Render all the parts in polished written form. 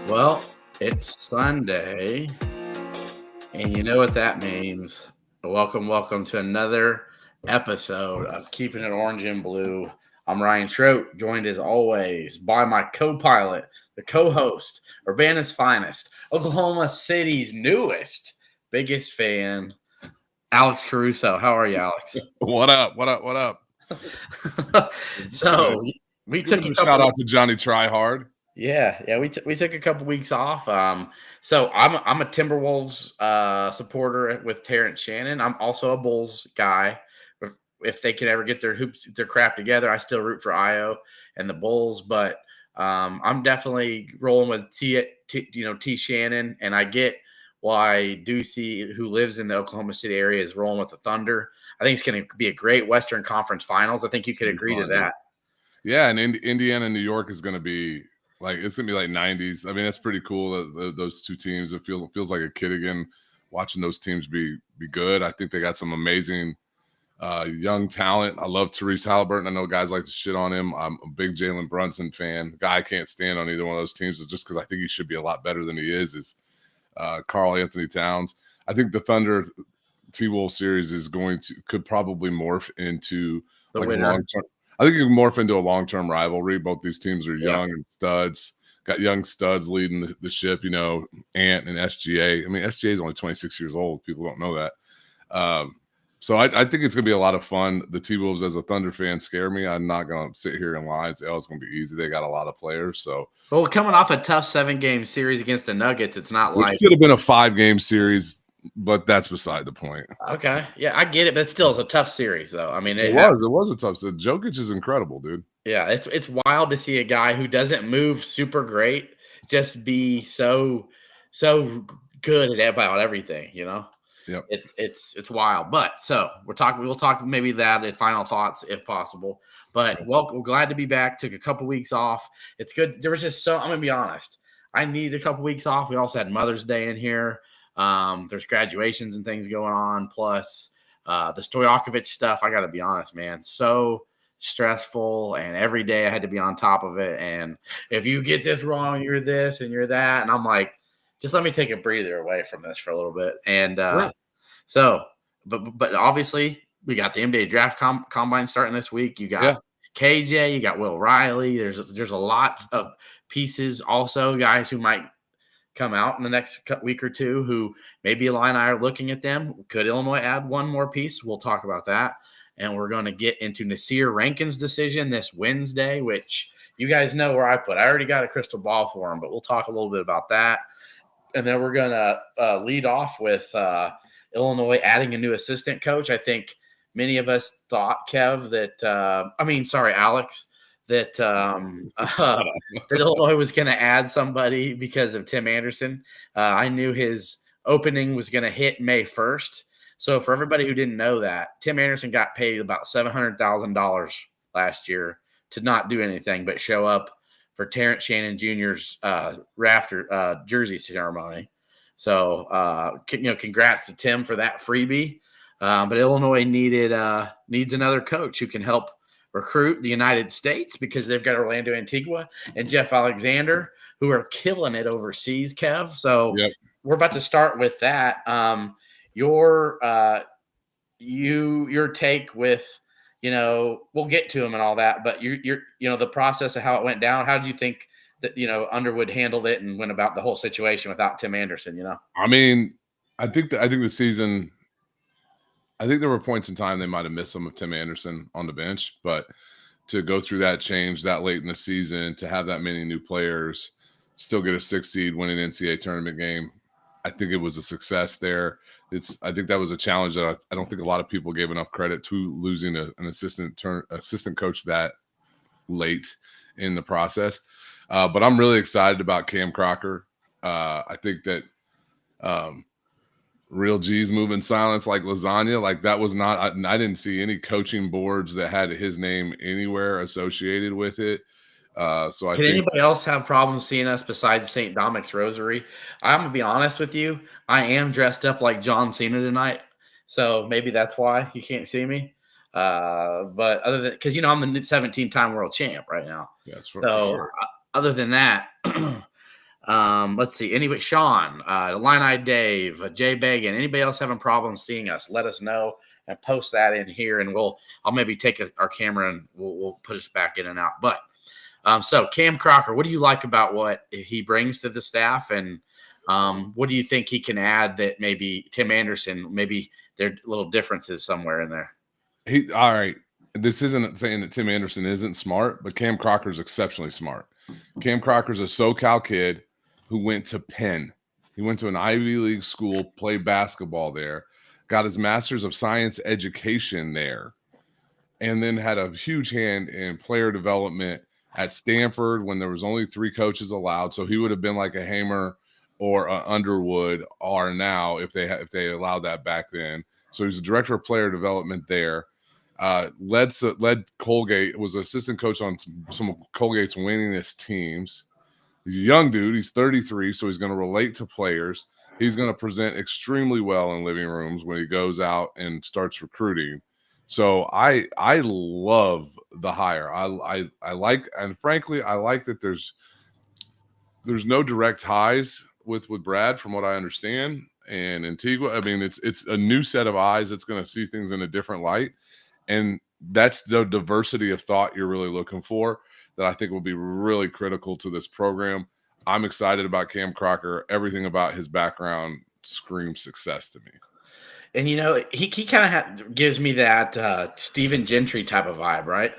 Well, it's Sunday, and you know what that means. Welcome to another episode of Keeping It Orange and Blue. I'm Ryan Schroet, joined as always by my co-pilot, the co-host, Urbana's finest, Oklahoma City's newest, biggest fan, Alex Caruso. How are you, Alex? What up? What up? What up? So we took a shout out to Johnny Tryhard. Yeah, we took a couple weeks off. So I'm a Timberwolves supporter with Terrence Shannon. I'm also a Bulls guy. If they can ever get their crap together, I still root for Io and the Bulls. But I'm definitely rolling with T Shannon, and I get why Ducey, who lives in the Oklahoma City area, is rolling with the Thunder. I think it's going to be a great Western Conference Finals. I think you could agree to that. Yeah, and Indiana and New York is going to be. It's gonna be like 90s. I mean, that's pretty cool. Those two teams. It feels like a kid again, watching those teams be good. I think they got some amazing young talent. I love Tyrese Halliburton. I know guys like to shit on him. I'm a big Jalen Brunson fan. The guy I can't stand on either one of those teams is just because I think he should be a lot better than he is Karl Anthony Towns. I think the Thunder T-Wolves series could probably morph into like a long-term. I think you can morph into a long-term rivalry. Both these teams are young and studs. Got young studs leading the ship, Ant and SGA. I mean, SGA is only 26 years old. People don't know that. So I think it's going to be a lot of fun. The T-Wolves, as a Thunder fan, scare me. I'm not going to sit here and lie and say, it's going to be easy. They got a lot of players. So, well, coming off a tough 7-game series against the Nuggets, it's not which should have been a 5-game series. But that's beside the point. Okay. Yeah, I get it. But still, it's a tough series, though. I mean, it was a tough series. Jokic is incredible, dude. Yeah, it's wild to see a guy who doesn't move super great just be so good at about everything, Yep. It's wild. But so we'll talk maybe that in final thoughts if possible. But we're glad to be back. Took a couple weeks off. It's good. There was just I'm gonna be honest. I needed a couple weeks off. We also had Mother's Day in here. There's graduations and things going on. Plus the Stojakovic stuff. I got to be honest, man. So stressful, and every day I had to be on top of it. And if you get this wrong, you're this and you're that. And I'm like, just let me take a breather away from this for a little bit. And but obviously we got the NBA draft combine starting this week. You got KJ, you got Will Riley. There's a lot of pieces. Also, guys who might come out in the next week or two who maybe Eli and I are looking at them. Could Illinois add one more piece? We'll talk about that. And we're going to get into Nasir Rankin's decision this Wednesday, which you guys know where I put. I already got a crystal ball for him, but we'll talk a little bit about that. And then we're going to lead off with Illinois adding a new assistant coach. I think many of us thought, Kev, Alex, that Illinois was going to add somebody because of Tim Anderson. I knew his opening was going to hit May 1st. So for everybody who didn't know that, Tim Anderson got paid about $700,000 last year to not do anything but show up for Terrence Shannon Jr.'s rafter jersey ceremony. So, congrats to Tim for that freebie. But Illinois needs another coach who can help recruit the United States, because they've got Orlando Antigua and Jeff Alexander, who are killing it overseas, Kev. So we're about to start with that. Your take with, we'll get to them and all that, but you're the process of how it went down. How do you think that, Underwood handled it and went about the whole situation without Tim Anderson, I mean, I think the season, I think there were points in time they might have missed some of Tim Anderson on the bench, but to go through that change that late in the season, to have that many new players, still get a 6 seed, win an NCAA tournament game, I think it was a success there. I think that was a challenge that I don't think a lot of people gave enough credit to, losing an assistant coach that late in the process. But I'm really excited about Cam Crocker. I think that real G's move in silence like lasagna. Like, that was not, I didn't see any coaching boards that had his name anywhere associated with it. So I think anybody else have problems seeing us besides St. Dominic's Rosary? I'm gonna be honest with you. I am dressed up like John Cena tonight, so maybe that's why you can't see me. But other than, because I'm the 17-time world champ right now. Yes, for sure. Other than that, Let's see. Anybody, Sean, Line Dave, Jay Bagan, anybody else having problems seeing us? Let us know and post that in here, and I'll maybe take our camera and we'll put us back in and out. But so Cam Crocker, what do you like about what he brings to the staff, and what do you think he can add that maybe Tim Anderson, maybe there are little differences somewhere in there? All right. This isn't saying that Tim Anderson isn't smart, but Cam Crocker is exceptionally smart. Cam Crocker's a SoCal kid who went to Penn. He went to an Ivy League school, played basketball there, got his master's of science education there, and then had a huge hand in player development at Stanford when there was only 3 coaches allowed. So he would have been like a Hamer or a Underwood are now if they allowed that back then. So he's a director of player development there. Led Colgate, was assistant coach on some of Colgate's winningest teams. He's a young dude. He's 33, so he's going to relate to players. He's going to present extremely well in living rooms when he goes out and starts recruiting. So I love the hire. I like, and frankly, I like that there's no direct ties with Brad, from what I understand, and Antigua. I mean, it's a new set of eyes that's going to see things in a different light. And that's the diversity of thought you're really looking for that I think will be really critical to this program. I'm excited about Cam Crocker. Everything about his background screams success to me. And, he kind of gives me that Stephen Gentry type of vibe, right?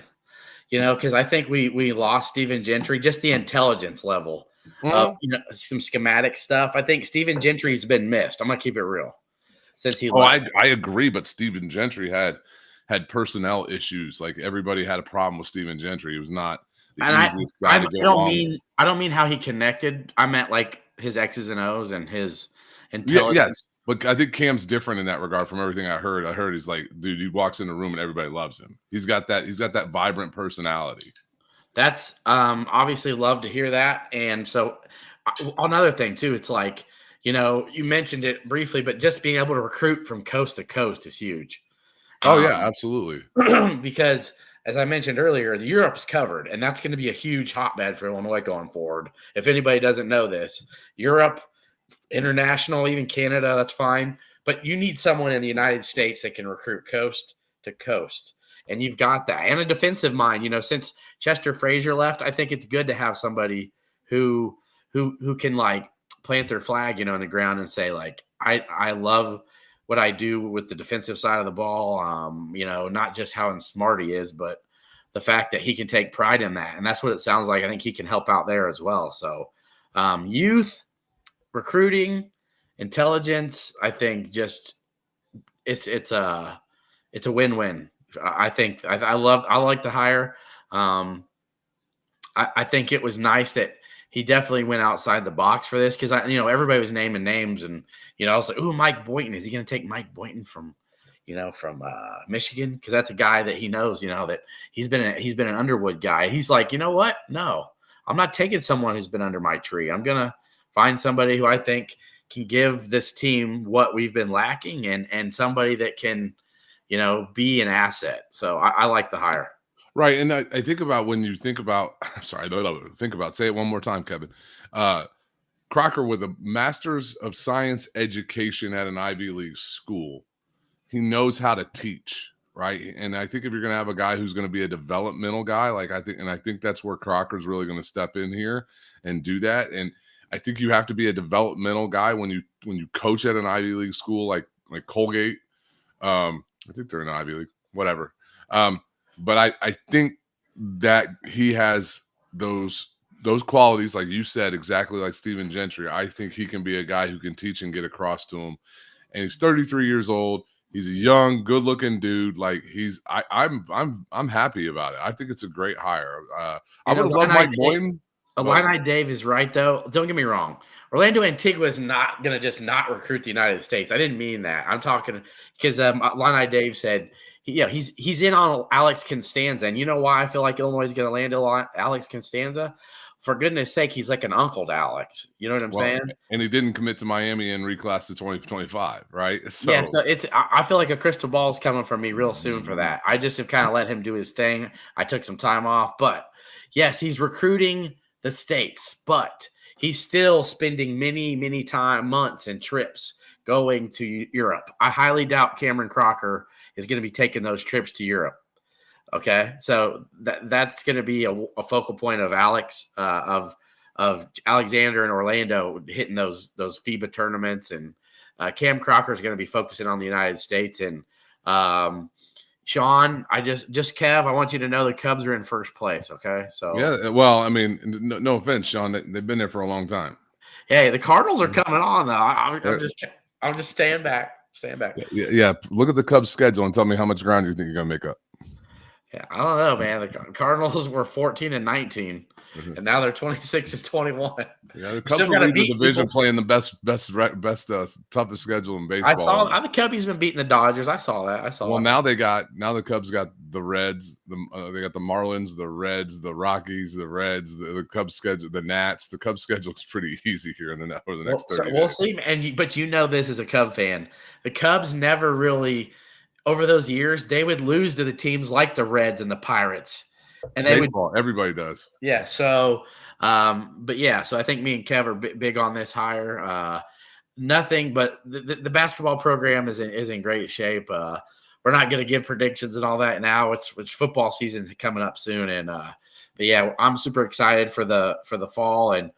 Because I think we lost Stephen Gentry, just the intelligence level of, some schematic stuff. I think Stephen Gentry's been missed. I'm going to keep it real since he left. I agree, but Stephen Gentry had personnel issues. Like, everybody had a problem with Stephen Gentry. He was not the easiest guy to get along with. I don't mean how he connected. I meant like his X's and O's and his intelligence. Yes, but I think Cam's different in that regard from everything I heard. I heard he's like, dude, he walks in the room and everybody loves him. He's got that vibrant personality. That's obviously love to hear that. And so another thing too, it's like, you mentioned it briefly, but just being able to recruit from coast to coast is huge. Oh, yeah, absolutely. Because, as I mentioned earlier, the Europe's covered, and that's going to be a huge hotbed for Illinois going forward. If anybody doesn't know this, Europe, international, even Canada, that's fine. But you need someone in the United States that can recruit coast to coast. And you've got that. And a defensive mind. Since Chester Frazier left, I think it's good to have somebody who can, like, plant their flag, in the ground and say, like, I love what I do with the defensive side of the ball, not just how smart he is, but the fact that he can take pride in that. And that's what it sounds like. I think he can help out there as well. So youth, recruiting, intelligence, I think just it's a win-win. I think I like the hire. I think it was nice that he definitely went outside the box for this, because everybody was naming names, and I was like, "Ooh, Mike Boynton, is he going to take Mike Boynton from Michigan?" Because that's a guy that he knows, that he's been an Underwood guy. He's like, you know what? No, I'm not taking someone who's been under my tree. I'm gonna find somebody who I think can give this team what we've been lacking, and somebody that can, be an asset. So I like the hire. Right, and I think about when you think about – sorry, think about – say it one more time, Kevin. Crocker with a master's of science education at an Ivy League school. He knows how to teach, right? And I think if you're going to have a guy who's going to be a developmental guy, I think that's where Crocker's really going to step in here and do that. And I think you have to be a developmental guy when you coach at an Ivy League school like Colgate. I think they're an Ivy League, whatever. But I think that he has those qualities, like you said, exactly like Stephen Gentry. I think he can be a guy who can teach and get across to him. And he's 33 years old. He's a young, good-looking dude. Like, I'm happy about it. I think it's a great hire. I would love Mike Boynton. Illini Dave is right, though. Don't get me wrong. Orlando Antigua is not going to just not recruit the United States. I didn't mean that. I'm talking because Illini Dave said – he's in on Alex Constanza. And you know why I feel like Illinois is going to land Alex Constanza? For goodness sake, he's like an uncle to Alex. You know what I'm saying? And he didn't commit to Miami and reclass to 2025. Right? So. Yeah, so I feel like a crystal ball is coming from me real soon for that. I just have kind of let him do his thing. I took some time off. But, yes, he's recruiting the states. But He's still spending many months and trips going to Europe. I highly doubt Cameron Crocker is going to be taking those trips to Europe. Okay, so that's going to be a focal point of of Alexander and Orlando hitting those FIBA tournaments, and Cam Crocker is going to be focusing on the United States. And Sean, I just Kev, I want you to know the Cubs are in first place. Okay, so yeah, well, I mean, no offense, Sean, they've been there for a long time. Hey, the Cardinals are coming on though. I'm just staying back. Yeah. Look at the Cubs' schedule and tell me how much ground you think you're gonna make up. Yeah, I don't know, man. The Cardinals were 14-19, and now they're 26-21. Yeah, the Cubs will lead the division, playing the best, toughest schedule in baseball. I saw the Cubbies been beating the Dodgers. I saw that. Well, now the Cubs got the Reds. They got the Marlins, the Reds, the Rockies, the Reds. The Cubs schedule, the Nats. The Cubs schedule is pretty easy here over the next 30 days. We'll see, but you know this as a Cub fan. The Cubs never really, over those years, they would lose to the teams like the Reds and the Pirates. And everybody does. Yeah. So, so I think me and Kev are big on this hire. Nothing, but the basketball program is in great shape. We're not going to give predictions and all that now. It's football season coming up soon, and but yeah, I'm super excited for the fall and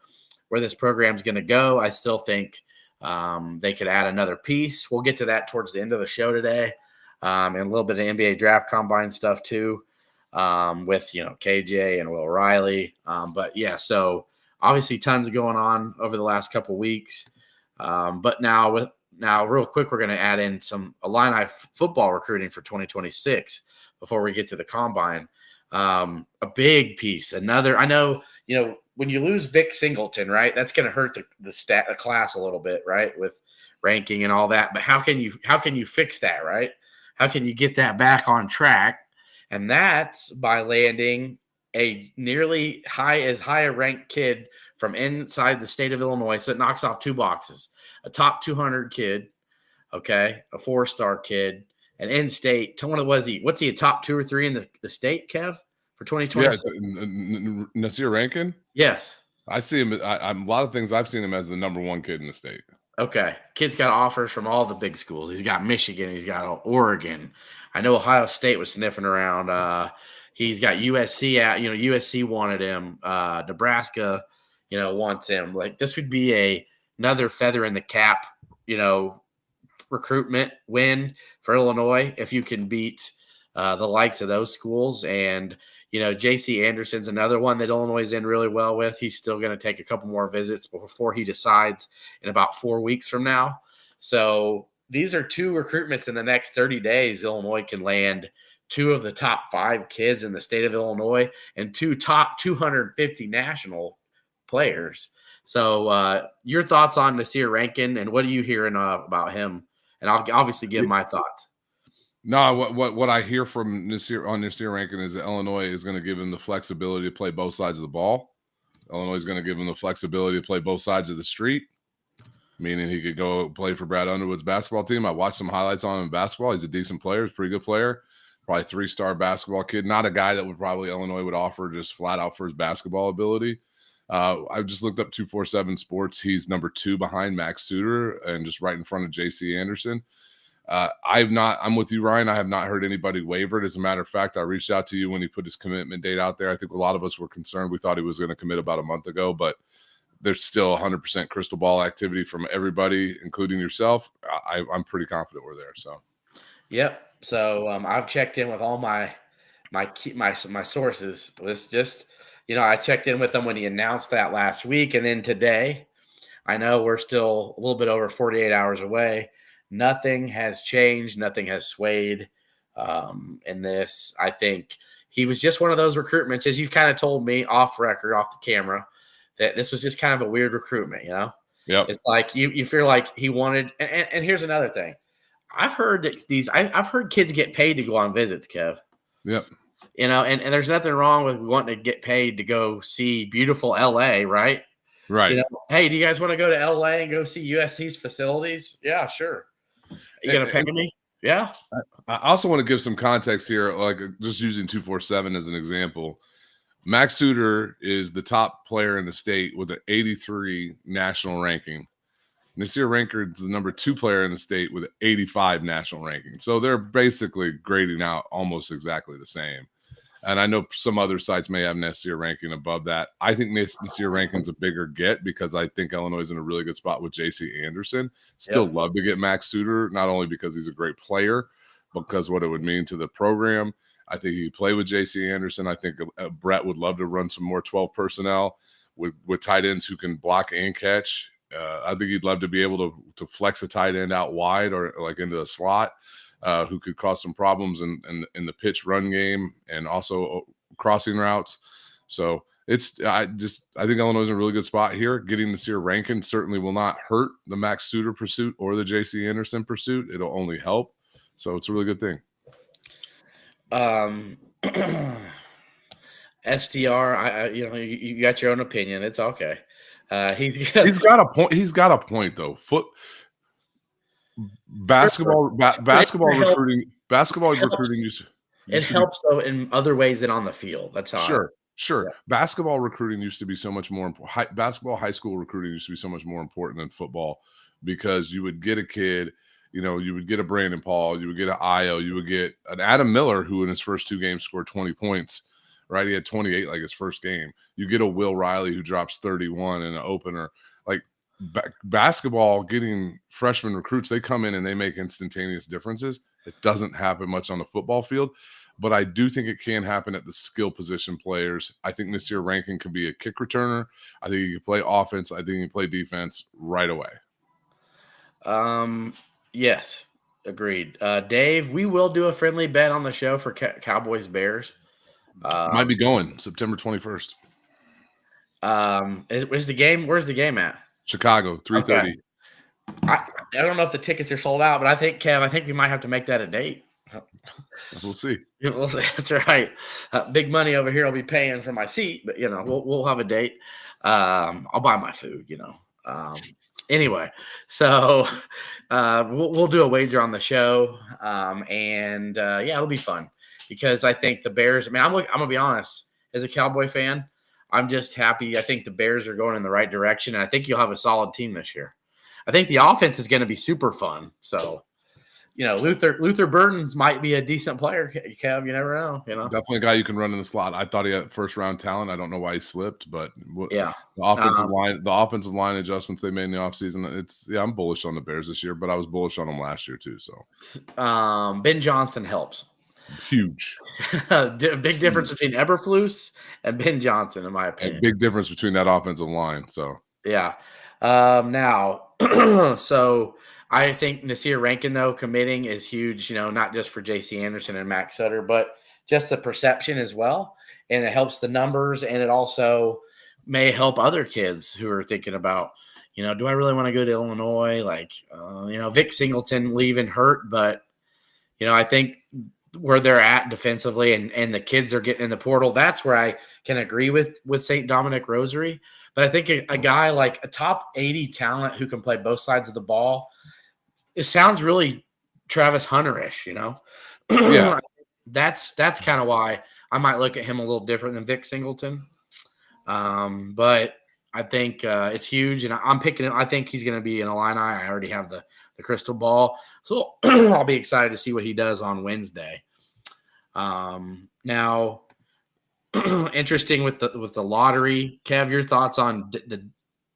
where this program's going to go. I still think they could add another piece. We'll get to that towards the end of the show today, and a little bit of NBA draft combine stuff too. With KJ and Will Riley, but yeah, so obviously tons going on over the last couple of weeks. But now real quick, we're going to add in some Illini football recruiting for 2026 before we get to the combine. A big piece. Another, I know when you lose Vic Singleton, right, that's going to hurt the class a little bit, right, with ranking and all that. But how can you fix that, right? How can you get that back on track? And that's by landing a nearly as high a ranked kid from inside the state of Illinois. So it knocks off two boxes: a top 200 kid, okay, a 4-star kid, an in-state. What's he, a top 2 or 3 in the state, Kev, for 2026? Yeah, Nasir Rankin. Yes, I see him. A lot of things I've seen him as the number 1 kid in the state. Okay, kid's got offers from all the big schools. He's got Michigan. He's got Oregon. I know Ohio State was sniffing around. He's got USC out. USC wanted him. Nebraska, wants him. Like, this would be another feather in the cap, recruitment win for Illinois if you can beat the likes of those schools. And J.C. Anderson's another one that Illinois is in really well with. He's still going to take a couple more visits before he decides in about 4 weeks from now. So these are 2 recruitments in the next 30 days. Illinois can land 2 of the top 5 kids in the state of Illinois and 2 top 250 national players. So your thoughts on Nasir Rankin, and what are you hearing about him? And I'll obviously give my thoughts. No, what I hear from Nasir Rankin is that Illinois is going to give him the flexibility to play both sides of the ball. Illinois is going to give him the flexibility to play both sides of the street, meaning he could go play for Brad Underwood's basketball team. I watched some highlights on him in basketball. He's a decent player. He's a pretty good player. Probably 3-star basketball kid. Not a guy that Illinois would offer just flat out for his basketball ability. I just looked up 247 Sports. He's number 2 behind Max Suter and just right in front of J.C. Anderson. I'm with you, Ryan. I have not heard anybody wavered. As a matter of fact, I reached out to you when he put his commitment date out there. I think a lot of us were concerned. We thought he was going to commit about a month ago, but there's still 100% crystal ball activity from everybody, including yourself. I'm pretty confident we're there. So, yep. So I've checked in with all my sources. It's just, I checked in with them when he announced that last week, and then today. I know we're still a little bit over 48 hours away. Nothing has changed. Nothing has swayed in this. I think he was just one of those recruitments, as you kind of told me off record, off the camera, that this was just kind of a weird recruitment, Yeah. It's like you feel like he wanted – and here's another thing. I've heard that I've heard kids get paid to go on visits, Kev. Yep. And there's nothing wrong with wanting to get paid to go see beautiful L.A., right? Right. Hey, do you guys want to go to L.A. and go see USC's facilities? Yeah, sure. You gonna pay me? Yeah. I also want to give some context here, like just using 247 as an example. Max Suter is the top player in the state with an 83 national ranking. Nasir Rankin is the number 2 player in the state with an 85 national ranking. So they're basically grading out almost exactly the same. And I know some other sites may have Nasir ranking above that. I think Nasir ranking's a bigger get because I think Illinois is in a really good spot with J.C. Anderson. Still love to get Max Suter, not only because he's a great player, because what it would mean to the program. I think he could play with J.C. Anderson. I think Brett would love to run some more 12 personnel with tight ends who can block and catch. I think he'd love to be able to flex a tight end out wide or like into the slot. Who could cause some problems in the pitch run game and also crossing routes. So I think Illinois is in a really good spot here. Getting Nasir Rankin certainly will not hurt the Max Suter pursuit or the J.C. Anderson pursuit. It'll only help. So it's a really good thing. SDR, you got your own opinion. It's okay. He's got a point. He's got a point though. Basketball recruiting. It helps though in other ways than on the field. That's how. Sure. Yeah. Basketball recruiting used to be so much more important. Basketball high school recruiting used to be so much more important than football because you would get a kid, you would get a Brandon Paul, you would get an Io, you would get an Adam Miller who in his first 2 games scored 20 points. Right, he had 28 like his first game. You get a Will Riley who drops 31 in an opener. Like basketball, getting freshman recruits, they come in and they make instantaneous differences. It doesn't happen much on the football field, but I do think it can happen at the skill position players. I think Nasir Rankin could be a kick returner. I think he can play offense. I think he can play defense right away. Yes, agreed. Dave, we will do a friendly bet on the show for Cowboys Bears. Might be going September 21st. Where's the game at? Chicago, 3:30. Okay. I don't know if the tickets are sold out, but I think, Kev, we might have to make that a date. We'll see. We'll see. That's right. Big money over here. I'll be paying for my seat, but we'll have a date. I'll buy my food. Anyway, so we'll do a wager on the show, and it'll be fun. Because I think the Bears, I'm going to be honest, as a Cowboy fan, I'm just happy. I think the Bears are going in the right direction, and I think you'll have a solid team this year. I think the offense is going to be super fun. So, Luther Burton's might be a decent player, Kev. You never know. Definitely a guy you can run in the slot. I thought he had first-round talent. I don't know why he slipped, but yeah, the offensive line adjustments they made in the offseason, I'm bullish on the Bears this year, but I was bullish on them last year too. So, Ben Johnson helps. Huge. Big difference between Eberflus and Ben Johnson, in my opinion. A big difference between that offensive line. So yeah. Now, so I think Nasir Rankin though committing is huge. Not just for J.C. Anderson and Max Sutter, but just the perception as well, and it helps the numbers, and it also may help other kids who are thinking about, do I really want to go to Illinois? Like, Vic Singleton leaving hurt, but I think where they're at defensively and the kids are getting in the portal, that's where I can agree with St. Dominic Rosary. But I think a guy like a top 80 talent who can play both sides of the ball, it sounds really Travis Hunter-ish, Yeah. That's kind of why I might look at him a little different than Vic Singleton. But I think it's huge, and I'm picking him. I think he's going to be an Illini. I already have the crystal ball, so I'll be excited to see what he does on Wednesday. Now, interesting with the lottery, Kev. Your thoughts on the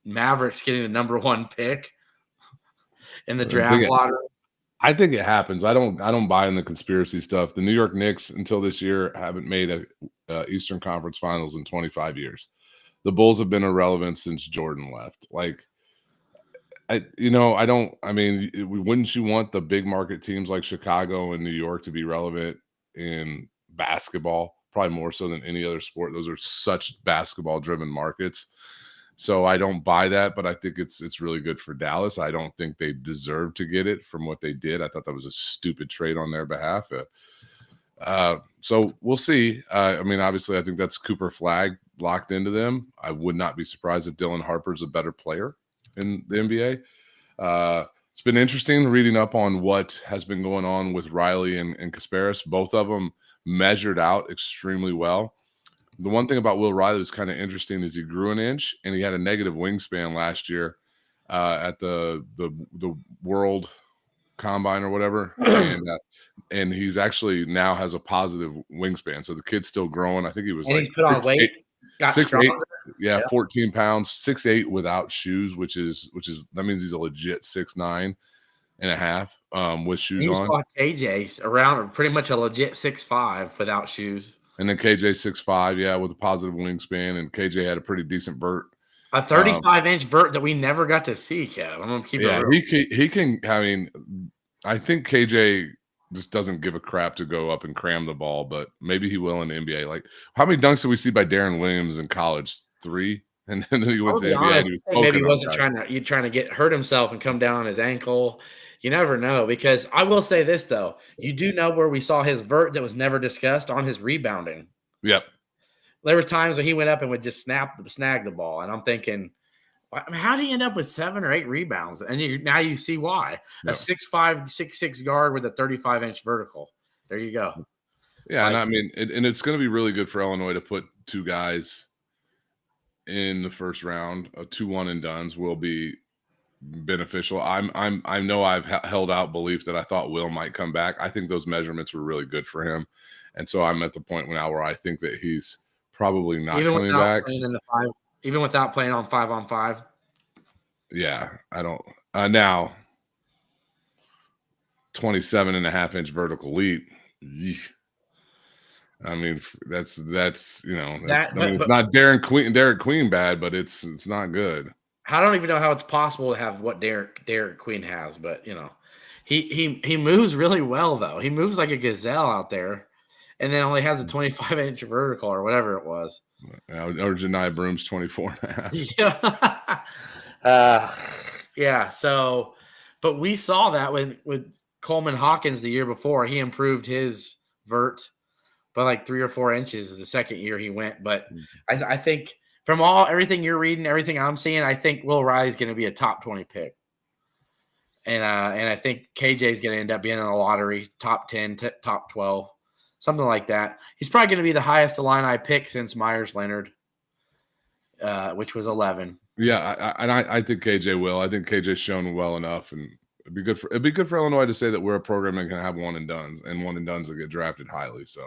Mavericks getting the number 1 pick in the draft lottery? I think it happens. I don't buy in the conspiracy stuff. The New York Knicks until this year haven't made a Eastern Conference Finals in 25 years. The Bulls have been irrelevant since Jordan left. Like, wouldn't you want the big market teams like Chicago and New York to be relevant in basketball? Probably more so than any other sport. Those are such basketball-driven markets. So I don't buy that, but I think it's really good for Dallas. I don't think they deserve to get it from what they did. I thought that was a stupid trade on their behalf. So we'll see. Obviously, I think that's Cooper Flagg locked into them. I would not be surprised if Dylan Harper's a better player in the NBA. It's been interesting reading up on what has been going on with Riley and Kasparis. Both of them measured out extremely well. The one thing about Will Riley was kind of interesting is he grew an inch and he had a negative wingspan last year at the World Combine or whatever, and he's actually now has a positive wingspan. So the kid's still growing. I think he was And like he's put on weight, got 6'8", stronger. yeah, Yeah. 14 pounds, 6'8" without shoes, which is that means he's a legit 6'9" and a half with shoes You on. saw KJ around pretty much a legit 6'5" without shoes. And then KJ 6'5", yeah, with a positive wingspan, and KJ had a pretty decent vert. A 35-inch vert that we never got to see, Kev. I'm gonna keep it real. He can. I mean, I think KJ just doesn't give a crap to go up and cram the ball, but maybe he will in the NBA. Like, how many dunks did we see by Darren Williams in college? 3, and then he went to the NBA. Honest, and maybe he wasn't trying to get hurt himself and come down on his ankle. You never know, because I will say this though, you do know where we saw his vert that was never discussed on his rebounding. Yep. There were times when he went up and would just snag the ball, and I'm thinking, I mean, how did he end up with 7 or 8 rebounds? And now you see why. Yep. A 6'5", 6'6" guard with a 35-inch vertical. There you go. Yeah, and I mean, and it's going to be really good for Illinois to put 2 guys in the first round. 2 one and dones will be beneficial. I know I've held out belief that I thought Will might come back. I think those measurements were really good for him, and so I'm at the point now where I think that he's probably not coming back. Even without playing on 5-on-5. Yeah, I don't. Now, 27.5-inch vertical leap. I mean, that's it's not Derek Queen bad, but it's not good. I don't even know how it's possible to have what Derek Queen has, but he moves really well though. He moves like a gazelle out there, and then only has a 25-inch vertical or whatever it was. Or Janai Broom's 24.5. Yeah. Yeah. So, but we saw that with Coleman Hawkins the year before. He improved his vert by like 3 or 4 inches the second year he went. But I think from everything you're reading, everything I'm seeing, I think Will Riley's going to be a top 20 pick. And I think KJ is going to end up being in the lottery, top 10, top 12. Something like that. He's probably going to be the highest Illini pick since Myers Leonard, which was 11. Yeah, I think KJ will. I think KJ's shown well enough, and it'd be good for Illinois to say that we're a program that can have one and dones that get drafted highly. So,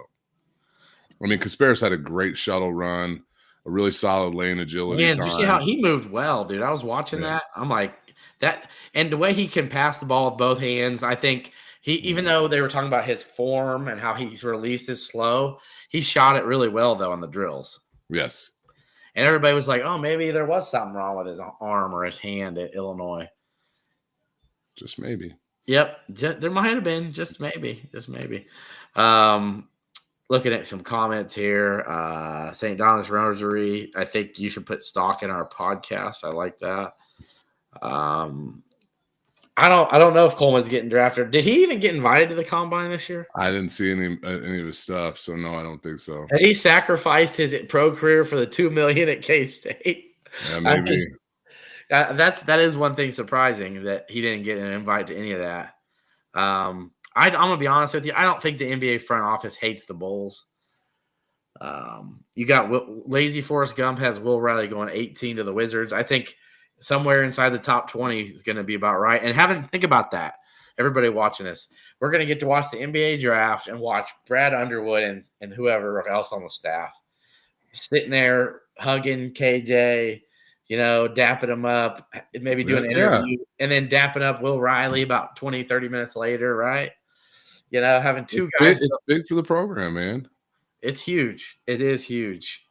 I mean, Kasparis had a great shuttle run, a really solid lane agility. Yeah, did you see how he moved well, dude? I was watching that. I'm like that, and the way he can pass the ball with both hands, I think. Even though they were talking about his form and how he's released is slow, he shot it really well, though, on the drills. Yes. And everybody was like, oh, maybe there was something wrong with his arm or his hand at Illinois. Just maybe. Yep. There might have been. Just maybe. Just maybe. Looking at some comments here. St. Donna's Rosary. I think you should put stock in our podcast. I like that. I don't know if Coleman's getting drafted. Did he even get invited to the combine this year? I didn't see any of his stuff, so no, I don't think so. Had he sacrificed his pro career for the $2 million at K-State? Yeah, maybe. That is one thing surprising that he didn't get an invite to any of that. I'm gonna be honest with you. I don't think the NBA front office hates the Bulls. You got Lazy Forrest Gump has Will Riley going 18 to the Wizards. I think somewhere inside the top 20 is going to be about right. And think about that. Everybody watching this, we're going to get to watch the NBA draft and watch Brad Underwood and whoever else on the staff sitting there hugging KJ, dapping him up, maybe doing an interview, and then dapping up Will Riley about 20, 30 minutes later, right? Having two guys. It's big for the program, man. It's huge. It is huge.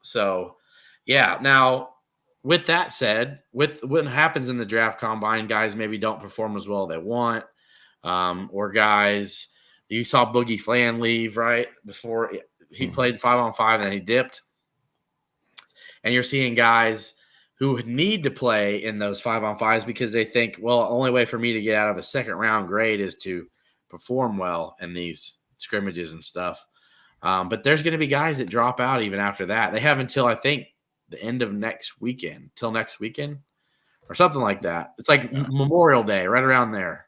So, yeah. Now, with that said, with what happens in the draft combine, guys maybe don't perform as well as they want, or guys, you saw Boogie Flan leave right before he played 5-on-5 and then he dipped. And you're seeing guys who need to play in those 5-on-5s because they think, well, the only way for me to get out of a second round grade is to perform well in these scrimmages and stuff. But there's going to be guys that drop out even after that. They have until, I think, the end of next weekend, or something like that. It's like Memorial Day, right around there.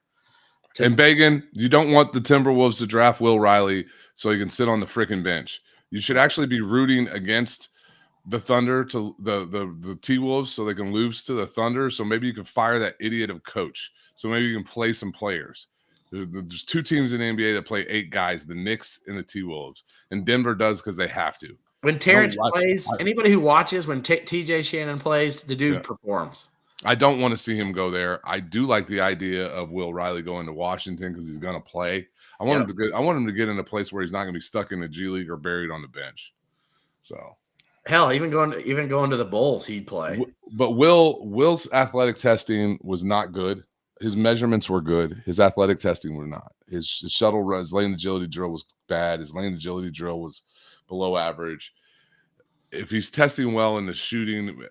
And Bagan, you don't want the Timberwolves to draft Will Riley so he can sit on the freaking bench. You should actually be rooting against the Thunder to the T-Wolves so they can lose to the Thunder. So maybe you can fire that idiot of coach. So maybe you can play some players. There's 2 teams in the NBA that play 8 guys, the Knicks and the T-Wolves. And Denver does because they have to. When Terrence plays, anybody who watches when TJ Shannon plays, the dude performs. I don't want to see him go there. I do like the idea of Will Riley going to Washington because he's going to play. I want him to get in a place where he's not going to be stuck in the G League or buried on the bench. So hell, even going to the Bulls, he'd play. But Will's athletic testing was not good. His measurements were good. His athletic testing were not. His shuttle run, his lane agility drill was bad. His lane agility drill was below average. If he's testing well in the shooting,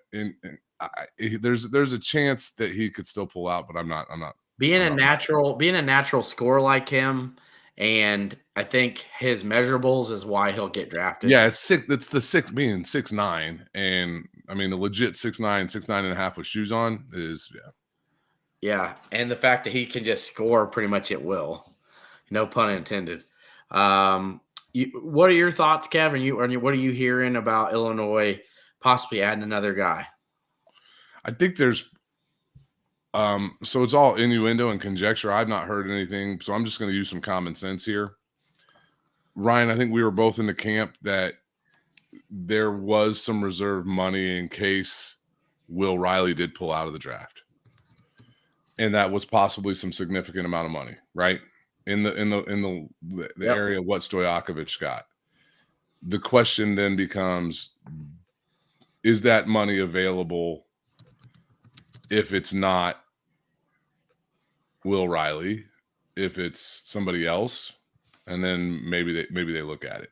there's a chance that he could still pull out. But I'm not. Being a natural scorer like him, and I think his measurables is why he'll get drafted. Yeah, it's sick. It's the 6'9", and I mean the legit 6'9", 6'9.5" with shoes on is Yeah, and the fact that he can just score pretty much at will, no pun intended. What are your thoughts, Kevin? What are you hearing about Illinois possibly adding another guy? I think there's so it's all innuendo and conjecture. I've not heard anything, so I'm just going to use some common sense here. Ryan, I think we were both in the camp that there was some reserve money in case Will Riley did pull out of the draft. And that was possibly some significant amount of money, right? In the area of what Stojakovic got. The question then becomes, is that money available if it's not Will Riley, if it's somebody else? And then maybe they look at it.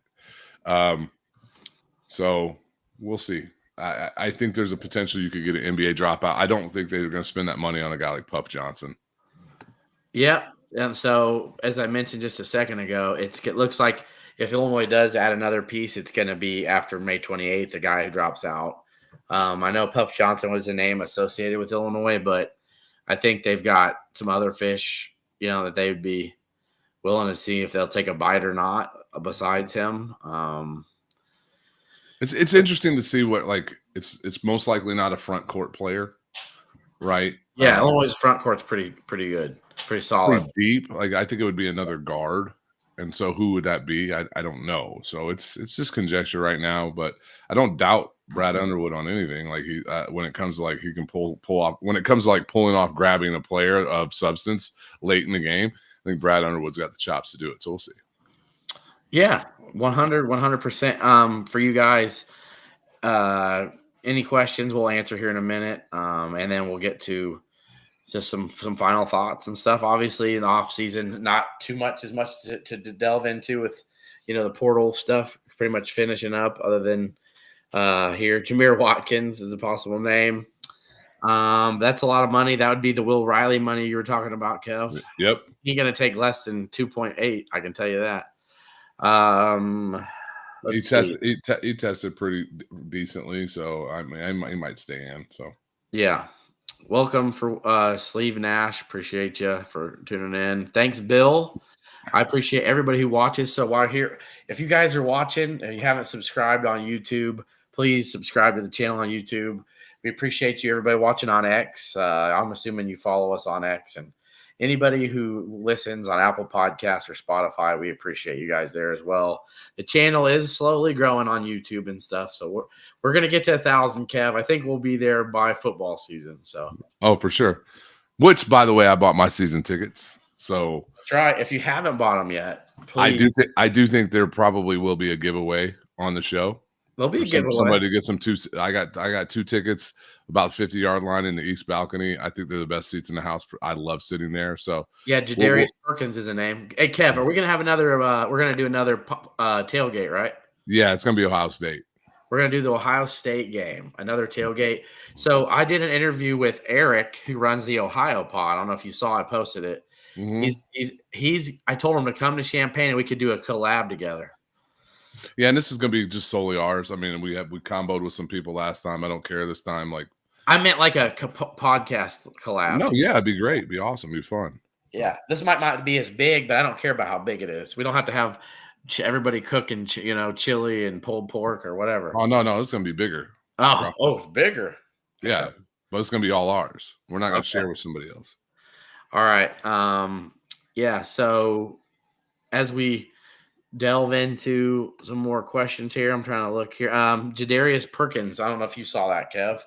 So we'll see. I think there's a potential you could get an NBA dropout. I don't think they're going to spend that money on a guy like Puff Johnson. Yeah. And so, as I mentioned just a second ago, it looks like if Illinois does add another piece, it's going to be after May 28th, the guy who drops out. I know Puff Johnson was a name associated with Illinois, but I think they've got some other fish, that they would be willing to see if they'll take a bite or not besides him. It's interesting to see what it's most likely not a front court player, right? Yeah, Illinois' front court's pretty good, pretty solid, pretty deep. I think it would be another guard, and so who would that be? I don't know. So it's just conjecture right now, but I don't doubt Brad Underwood on anything. When it comes to he can pull off. When it comes to pulling off grabbing a player of substance late in the game, I think Brad Underwood's got the chops to do it. So we'll see. Yeah, 100%. For you guys, any questions we'll answer here in a minute, and then we'll get to just some final thoughts and stuff. Obviously, in the off season, not too much to delve into with the portal stuff. Pretty much finishing up, other than here, Jameer Watkins is a possible name. That's a lot of money. That would be the Will Riley money you were talking about, Kev. Yep, he's going to take less than 2.8. I can tell you that. He tested pretty decently, so he might stay in. So yeah, welcome for Sleeve Nash. Appreciate you for tuning in. Thanks, Bill. I appreciate everybody who watches. So while here, if you guys are watching and you haven't subscribed on YouTube, please subscribe to the channel on YouTube. We appreciate you, everybody watching on X. I'm assuming you follow us on X, and anybody who listens on Apple Podcasts or Spotify, we appreciate you guys there as well. The channel is slowly growing on YouTube and stuff, so we're going to get to 1,000, Kev. I think we'll be there by football season. So, for sure. Which, by the way, I bought my season tickets. So that's right. If you haven't bought them yet, please. I do think there probably will be a giveaway on the show. There'll be a giveaway. Somebody gets them two. I got 2 tickets about 50-yard line in the east balcony. I think they're the best seats in the house. I love sitting there. So yeah, Jadarius Perkins is a name. Hey, Kev, are we gonna have another? We're gonna do another tailgate, right? Yeah, it's gonna be Ohio State. We're gonna do the Ohio State game, another tailgate. So I did an interview with Eric, who runs the Ohio Pod. I don't know if you saw. I posted it. Mm-hmm. I told him to come to Champaign and we could do a collab together. Yeah, and this is going to be just solely ours. I mean, we comboed with some people last time. I don't care this time. I meant like a podcast collab. No, yeah, it'd be great. It'd be awesome. It'd be fun. Yeah, this might not be as big, but I don't care about how big it is. We don't have to have everybody cooking, chili and pulled pork or whatever. Oh no, it's gonna be bigger. It's bigger. Yeah, Okay. but it's gonna be all ours. We're not gonna Okay. share with somebody else. All right. Yeah. So as we delve into some more questions here, I'm trying to look here. Jadarius Perkins. I don't know if you saw that, Kev.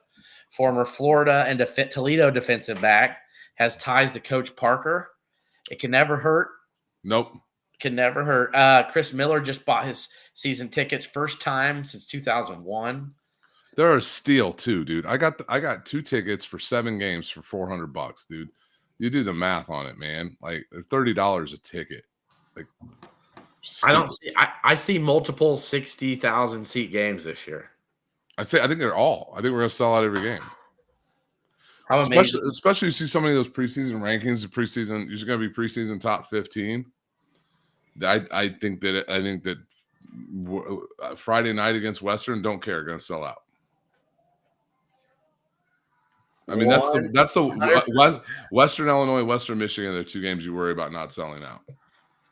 Former Florida and Toledo defensive back has ties to Coach Parker. It can never hurt. Nope. Can never hurt. Chris Miller just bought his season tickets, first time since 2001. They're a steal too, dude. I got 2 tickets for 7 games for $400, dude. You do the math on it, man. Like $30 a ticket. Like stupid. I see multiple 60,000 seat games this year. I think they're all. I think we're gonna sell out every game. How amazing. Especially you see so many of those preseason rankings. The preseason, you're gonna be preseason top 15. I think that Friday night against Western, don't care, gonna sell out. I mean, that's the Western Illinois, Western Michigan. They're 2 games you worry about not selling out.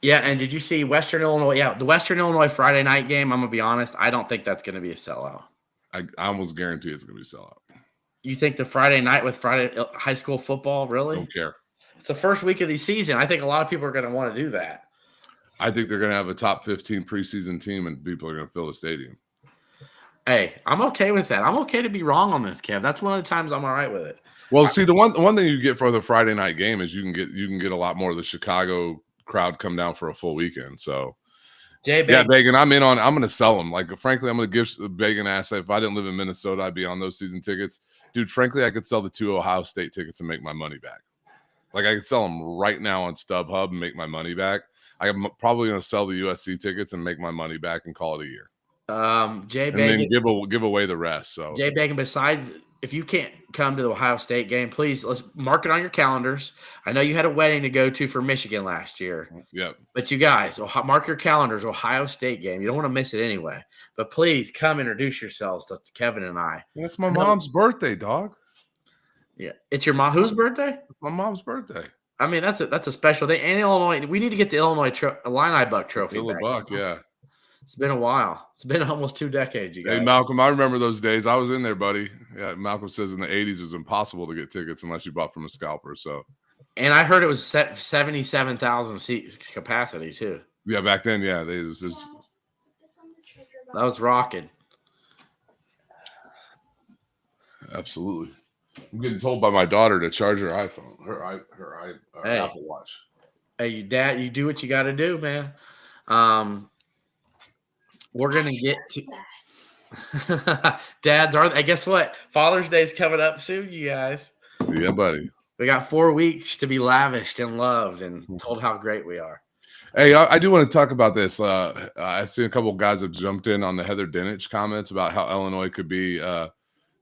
Yeah, and did you see Western Illinois? Yeah, the Western Illinois Friday night game. I'm gonna be honest. I don't think that's gonna be a sellout. I almost guarantee it's gonna be a sellout. You think the Friday night with Friday high school football? Really? Don't care. It's the first week of the season. I think a lot of people are gonna want to do that. I think they're gonna have a top 15 preseason team, and people are gonna fill the stadium. Hey, I'm okay with that. I'm okay to be wrong on this, Kev. That's one of the times I'm all right with it. Well, see, the one thing you get for the Friday night game is you can get a lot more of the Chicago crowd come down for a full weekend. So, yeah, Bagan, I'm going to sell them. Like, frankly, I'm going to give Bagan an asset. If I didn't live in Minnesota, I'd be on those season tickets, dude. Frankly, I could sell the 2 Ohio State tickets and make my money back. Like, I could sell them right now on StubHub and make my money back. I'm probably going to sell the USC tickets and make my money back and call it a year. Jay and Bagan, then give away the rest. So Jay Bagan, besides, if you can't come to the Ohio State game, please let's mark it on your calendars. I know you had a wedding to go to for Michigan last year. Yep. But you guys, mark your calendars. Ohio State game. You don't want to miss it anyway. But please come introduce yourselves to Kevin and I. That's my mom's birthday, dog. Yeah, it's your mom. Whose birthday? My mom's birthday. I mean, that's a special thing. And Illinois, we need to get the Illinois Illini Buck trophy back. Buck, yeah. It's been a while. It's been almost 2 decades, you guys. Hey, Malcolm, I remember those days. I was in there, buddy. Yeah, Malcolm says in the 80s it was impossible to get tickets unless you bought from a scalper. So, and I heard it was 77,000 seat capacity too. Yeah, back then, yeah, that was rocking. Absolutely. I'm getting told by my daughter to charge her iPhone, her Apple Watch. Hey, you do what you got to do, man. We're gonna get to dads. Guess what? Father's Day is coming up soon, you guys. Yeah, buddy. We got 4 weeks to be lavished and loved and told how great we are. Hey, I do want to talk about this. I've seen a couple of guys have jumped in on the Heather Dinich comments about how Illinois could be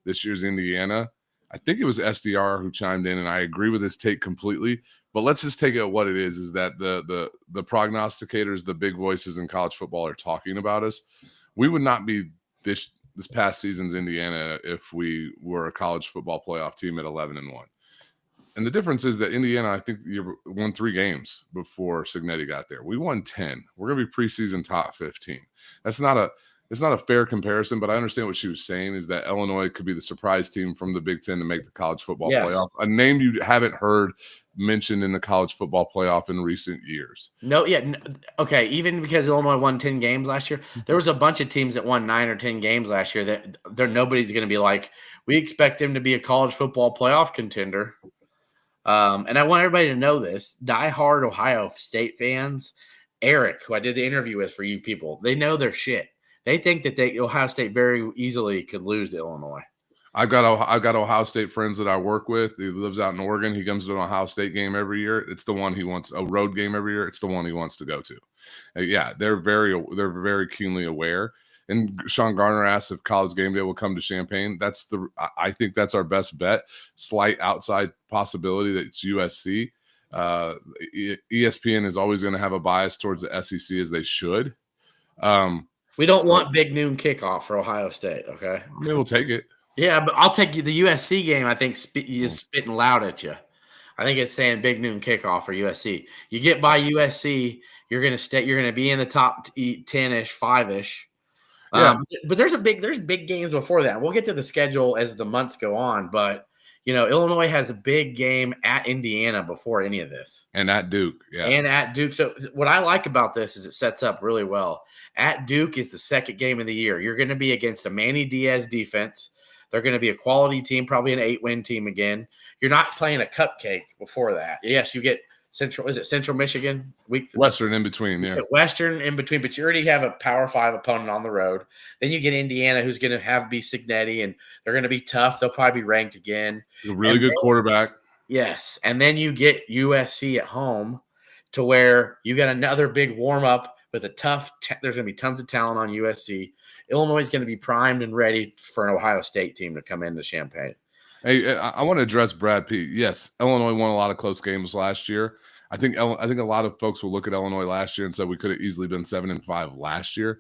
this year's Indiana. I think it was SDR who chimed in, and I agree with his take completely. But let's just take it what it is that the prognosticators, the big voices in college football are talking about us. We would not be this past season's Indiana if we were a college football playoff team at 11-1. And the difference is that Indiana, I think, you won 3 games before Cignetti got there. We won 10. We're going to be preseason top 15. It's not a fair comparison, but I understand what she was saying is that Illinois could be the surprise team from the Big Ten to make the college football playoff. A name you haven't heard mentioned in the college football playoff in recent years. No, yeah. Okay, even because Illinois won 10 games last year, there was a bunch of teams that won 9 or 10 games last year that nobody's going to be like, we expect them to be a college football playoff contender. And I want everybody to know this. Diehard Ohio State fans, Eric, who I did the interview with for you people, they know their shit. They think that Ohio State very easily could lose to Illinois. I've got Ohio State friends that I work with. He lives out in Oregon. He comes to an Ohio State game every year. It's the one he wants, a road game every year. It's the one he wants to go to. Yeah, they're very keenly aware. And Sean Garner asked if College Game Day will come to Champaign. I think that's our best bet. Slight outside possibility that it's USC. ESPN is always going to have a bias towards the SEC, as they should. We don't want big noon kickoff for Ohio State, okay? I mean, we'll take it. Yeah, but I'll take you. The USC game, I think, is spitting loud at you. I think it's saying big noon kickoff for USC. You get by USC, You're going to be in the top 10-ish, 5-ish. Yeah, But there's big games before that. We'll get to the schedule as the months go on, but Illinois has a big game at Indiana before any of this. and at Duke, yeah. And at Duke. So what I like about this is it sets up really well. At Duke is the second game of the year. You're going to be against a Manny Diaz defense. They're going to be a quality team, probably an 8-win team again. You're not playing a cupcake before that. Yes, you get Central Michigan? Western in between, yeah. Western in between, but you already have a Power 5 opponent on the road. Then you get Indiana, who's going to be Cignetti, and they're going to be tough. They'll probably be ranked again. A really good quarterback. Yes, and then you get USC at home to where you got another big warm-up with a tough there's going to be tons of talent on USC. Illinois is going to be primed and ready for an Ohio State team to come into Champaign. Hey, I want to address Brad P. Yes, Illinois won a lot of close games last year. I think a lot of folks will look at Illinois last year and say we could have easily been 7-5 last year.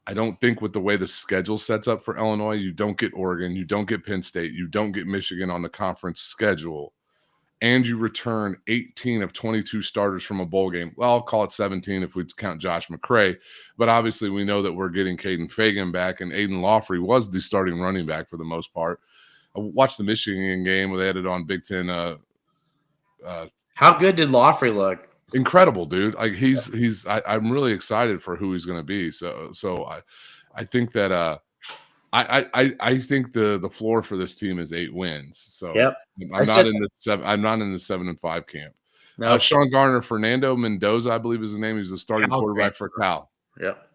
I don't think with the way the schedule sets up for Illinois, you don't get Oregon, you don't get Penn State, you don't get Michigan on the conference schedule, and you return 18 of 22 starters from a bowl game. Well, I'll call it 17 if we count Josh McCray, but obviously we know that we're getting Caden Fagan back, and Aiden Lawfrey was the starting running back for the most part. I watched the Michigan game where they had it on Big Ten. How good did Lawfrey look? Incredible, dude. Like I'm really excited for who he's going to be. So I think that I think the floor for this team is 8 wins. So yep. I'm not in the 7-5 camp. No, Sean Garner, Fernando Mendoza, I believe is his name. He's the starting quarterback for Cal. Yep.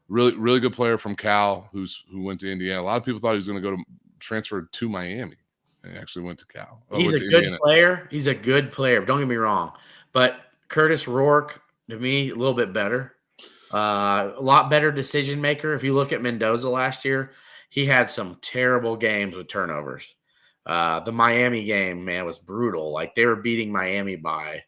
Really, really good player from Cal who went to Indiana. A lot of people thought he was going to transfer to Miami. And actually went to Cal. He's a good player. He's a good player. Don't get me wrong. But Curtis Rourke, to me, a little bit better. A lot better decision maker. If you look at Mendoza last year, he had some terrible games with turnovers. The Miami game, man, was brutal. Like they were beating Miami by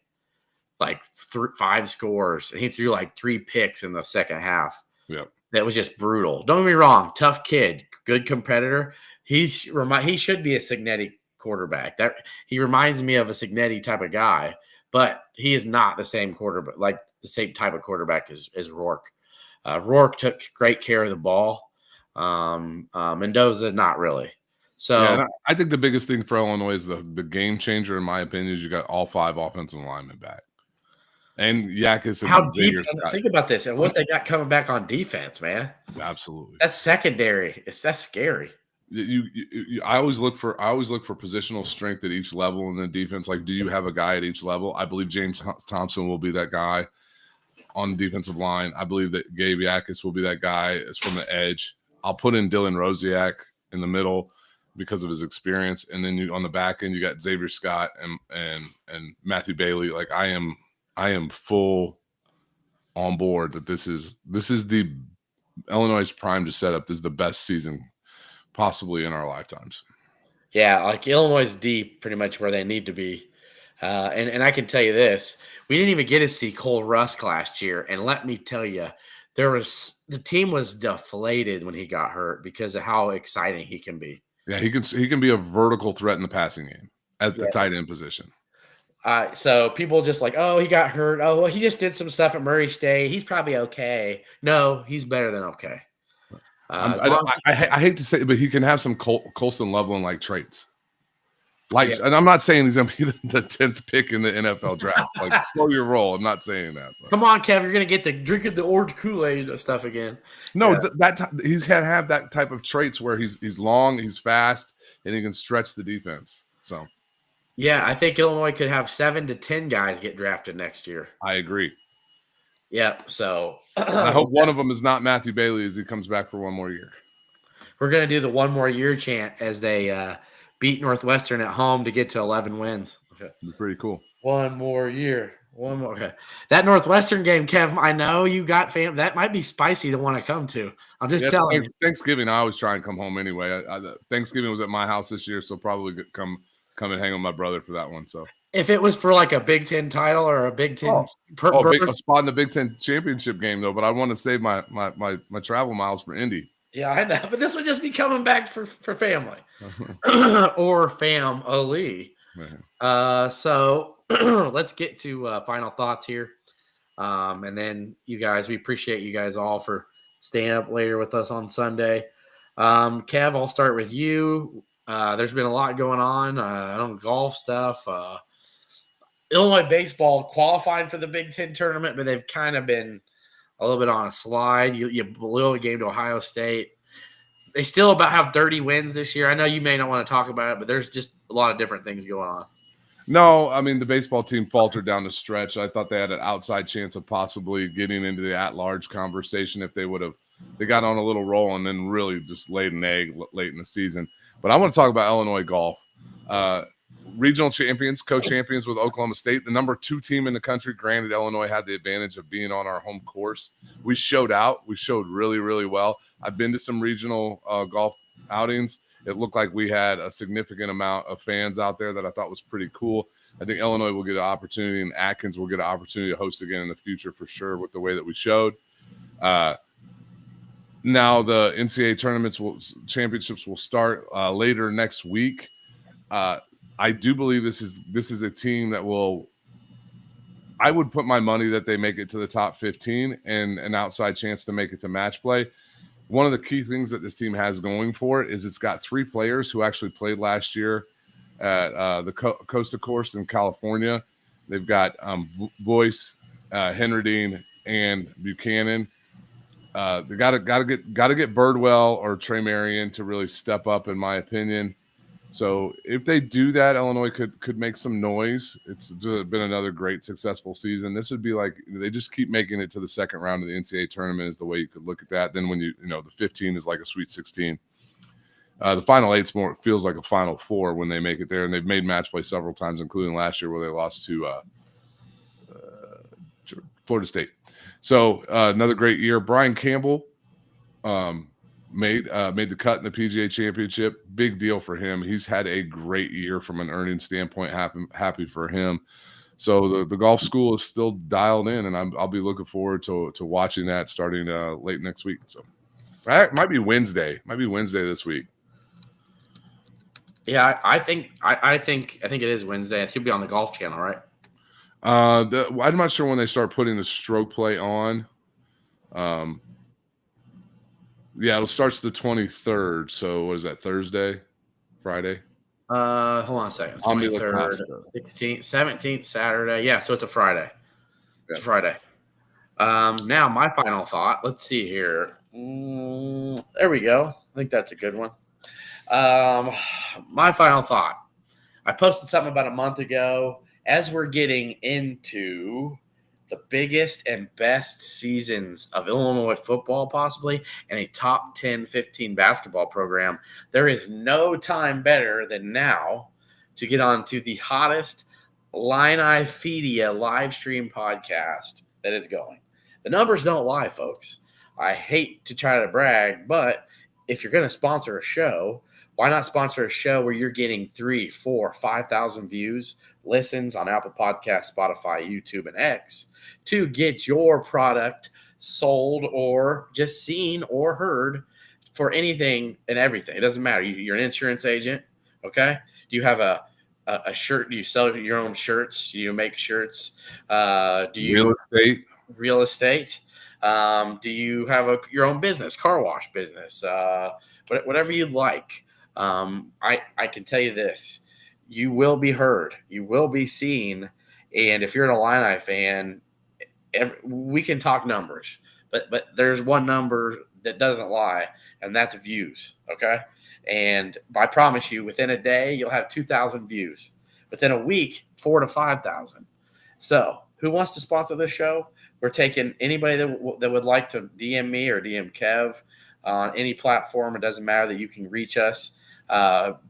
like 5 scores. And he threw like 3 picks in the second half. Yep. That was just brutal. Don't get me wrong. Tough kid, good competitor. He should be a Cignetti quarterback. He reminds me of a Cignetti type of guy, but he is not the same quarterback, like the same type of quarterback as Rourke. Rourke took great care of the ball. Mendoza, not really. So yeah, I think the biggest thing for Illinois is the game changer, in my opinion, is you got all 5 offensive linemen back. And Yakis. How deep? Think about this and what they got coming back on defense, man. Absolutely. That's secondary. That's scary. I always look for positional strength at each level in the defense. Like, do you have a guy at each level? I believe James Thompson will be that guy on the defensive line. I believe that Gabe Yakis will be that guy as from the edge. I'll put in Dylan Rosiak in the middle because of his experience, and then on the back end you got Xavier Scott and Matthew Bailey. Like I am full on board that this is the Illinois' prime to set up. This is the best season possibly in our lifetimes. Yeah, like Illinois is deep, pretty much where they need to be. And I can tell you this: we didn't even get to see Cole Rusk last year, and let me tell you, the team was deflated when he got hurt because of how exciting he can be. Yeah, he can be a vertical threat in the passing game at the tight end position. So people just like, oh, he got hurt. Oh, well, he just did some stuff at Murray State. He's probably okay. No, he's better than okay. I hate to say it, but he can have some Colston leveling like traits. And I'm not saying he's going to be the 10th pick in the NFL draft. Like, slow your roll. I'm not saying that. But. Come on, Kev. You're going to get the drinking the orange Kool-Aid stuff again. No, he's going to have that type of traits where he's long, he's fast, and he can stretch the defense. So, yeah, I think Illinois could have 7 to 10 guys get drafted next year. I agree. Yep. So I hope one of them is not Matthew Bailey as he comes back for one more year. We're going to do the one more year chant as they beat Northwestern at home to get to 11 wins. Okay. It's pretty cool. One more year. One more. Okay. That Northwestern game, Kev, I know you got fam. That might be spicy to want to come to. I'm just telling you. Thanksgiving, I always try and come home anyway. Thanksgiving was at my house this year, so probably come and hang with my brother for that one. So. If it was for like a Big Ten title or a Big Ten, a spot in the Big Ten championship game though, but I want to save my travel miles for Indy. Yeah, I know, but this would just be coming back for family or family. So let's get to final thoughts here. And then you guys, we appreciate you guys all for staying up later with us on Sunday. Kev, I'll start with you. There's been a lot going on. I don't golf stuff. Illinois baseball qualified for the Big Ten tournament, but they've kind of been a little bit on a slide. You blew a game to Ohio State. They still about have 30 wins this year. I know you may not want to talk about it, but there's just a lot of different things going on. No, I mean, the baseball team faltered down the stretch. I thought they had an outside chance of possibly getting into the at-large conversation if they would have. They got on a little roll and then really just laid an egg late in the season. But I want to talk about Illinois golf. Regional champions, co-champions with Oklahoma State, the number 2 team in the country. Granted, Illinois had the advantage of being on our home course. We showed out. We showed really, really well. I've been to some regional golf outings. It looked like we had a significant amount of fans out there that I thought was pretty cool. I think Illinois will get an opportunity, and Atkins will get an opportunity to host again in the future for sure with the way that we showed. Now the NCAA championships will start later next week. I do believe this is a team that will. I would put my money that they make it to the top 15 and an outside chance to make it to match play. One of the key things that this team has going for it is it's got 3 players who actually played last year at the Costa Course in California. They've got Boyce, Henredine, and Buchanan. They got to get Birdwell or Trey Marion to really step up, in my opinion. So if they do that, Illinois could make some noise. It's been another great, successful season. This would be like they just keep making it to the second round of the NCAA tournament is the way you could look at that. Then when you the 15 is like a Sweet 16. The Final 8's more feels like a Final 4 when they make it there, and they've made match play several times, including last year where they lost to Florida State. So another great year. Brian Campbell made the cut in the PGA Championship. Big deal for him. He's had a great year from an earnings standpoint. Happy for him. So the golf school is still dialed in, and I'll be looking forward to watching that starting late next week. So that might be Wednesday. Might be Wednesday this week. Yeah, I think it is Wednesday. It should be on the Golf Channel, right? I'm not sure when they start putting the stroke play on. Yeah, it starts the 23rd. So what is that, Thursday? Friday? Hold on a second. 23rd, 16th, 17th, Saturday. Yeah, so it's a Friday. It's a Friday. Now my final thought. Let's see here. There we go. I think that's a good one. My final thought. I posted something about a month ago. As we're getting into the biggest and best seasons of Illinois football, possibly, and a top 10, 15 basketball program, there is no time better than now to get on to the hottest Illini-fedia live stream podcast that is going. The numbers don't lie, folks. I hate to try to brag, but if you're going to sponsor a show, why not sponsor a show where you're getting 3, 4, 5,000 views, listens on Apple Podcasts, Spotify, YouTube, and X to get your product sold or just seen or heard for anything and everything. It doesn't matter. You're an insurance agent, okay? Do you have a shirt? Do you sell your own shirts? Do you make shirts? Do you real estate? Do you have your own business, car wash business? Whatever you like. I can tell you this. You will be heard. You will be seen. And if you're an Illini fan, we can talk numbers. But there's one number that doesn't lie, and that's views, okay? And I promise you, within a day, you'll have 2,000 views. Within a week, 4,000 to 5,000. So who wants to sponsor this show? We're taking anybody that would like to DM me or DM Kev on any platform. It doesn't matter that you can reach us.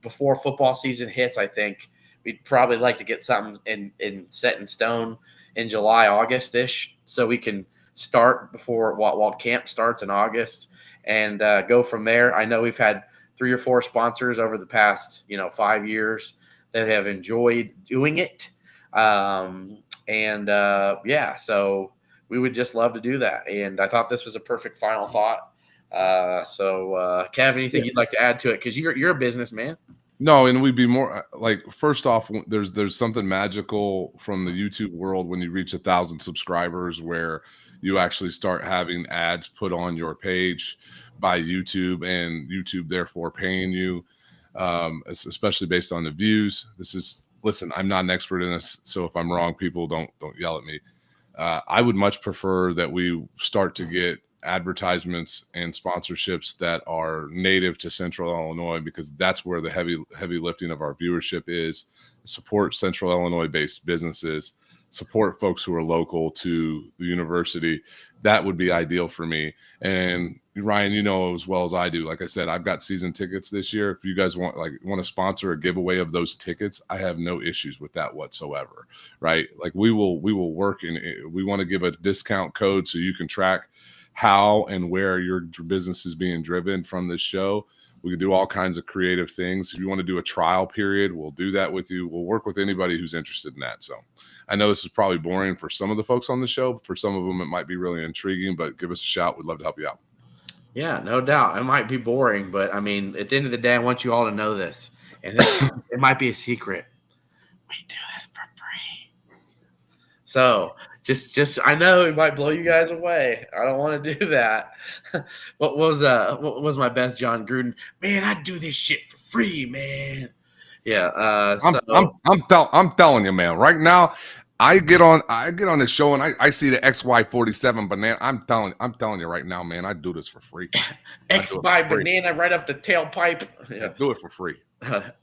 Before football season hits, I think we'd probably like to get something in set in stone in July, August-ish, so we can start before while camp starts in August and go from there. I know we've had 3 or 4 sponsors over the past 5 years that have enjoyed doing it, so we would just love to do that. And I thought this was a perfect final thought. Kev, anything you'd like to add to it? Because you're a businessman. No, and we'd be more like first off, there's something magical from the YouTube world when you reach 1,000 subscribers, where you actually start having ads put on your page by YouTube, and YouTube therefore paying you, especially based on the views. Listen, I'm not an expert in this, so if I'm wrong, people don't yell at me. I would much prefer that we start to get advertisements and sponsorships that are native to Central Illinois, because that's where the heavy lifting of our viewership is. Support Central Illinois based businesses, support folks who are local to the university. That would be ideal for me. And Ryan, you know as well as I do, like I said, I've got season tickets this year. If you guys want to sponsor a giveaway of those tickets, I have no issues with that whatsoever. Right? Like we will work, and we want to give a discount code so you can track how and where your business is being driven from this show. We can do all kinds of creative things. If you want to do a trial period, we'll do that with you. We'll work with anybody who's interested in that. So I know this is probably boring for some of the folks on the show. For some of them, it might be really intriguing, but give us a shout. We'd love to help you out. Yeah, no doubt. It might be boring, but I mean, at the end of the day, I want you all to know this. And it might be a secret. We do this for free. So just I know it might blow you guys away. I don't want to do that. What was my best John Gruden? Man, I do this shit for free, man. Yeah. I'm telling you, man. Right now, I get on this show and I see the XY47 banana. I'm telling you right now, man. I do this for free. XY banana right up the tailpipe. Yeah. I do it for free.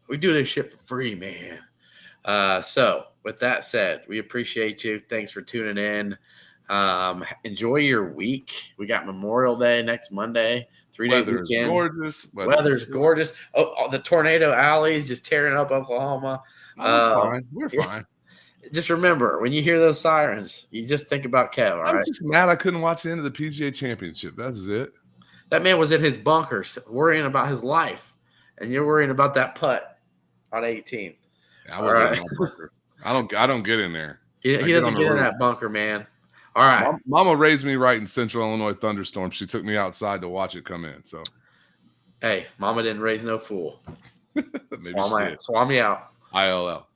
We do this shit for free, man. So with that said, we appreciate you. Thanks for tuning in. Enjoy your week. We got Memorial Day next Monday. 3-day weekend. Gorgeous. Weather's gorgeous. Oh, the tornado alleys just tearing up Oklahoma. That's fine. We're fine. Just remember, when you hear those sirens, you just think about Kev. All right. I'm just mad I couldn't watch the end of the PGA Championship. That was it. That man was in his bunker worrying about his life, and you're worrying about that putt on 18. I wasn't in my bunker. I don't get in there. He doesn't get in that bunker, man. All right. Mama raised me right in Central Illinois thunderstorm. She took me outside to watch it come in. So, hey, Mama didn't raise no fool. Swam me out. ILL.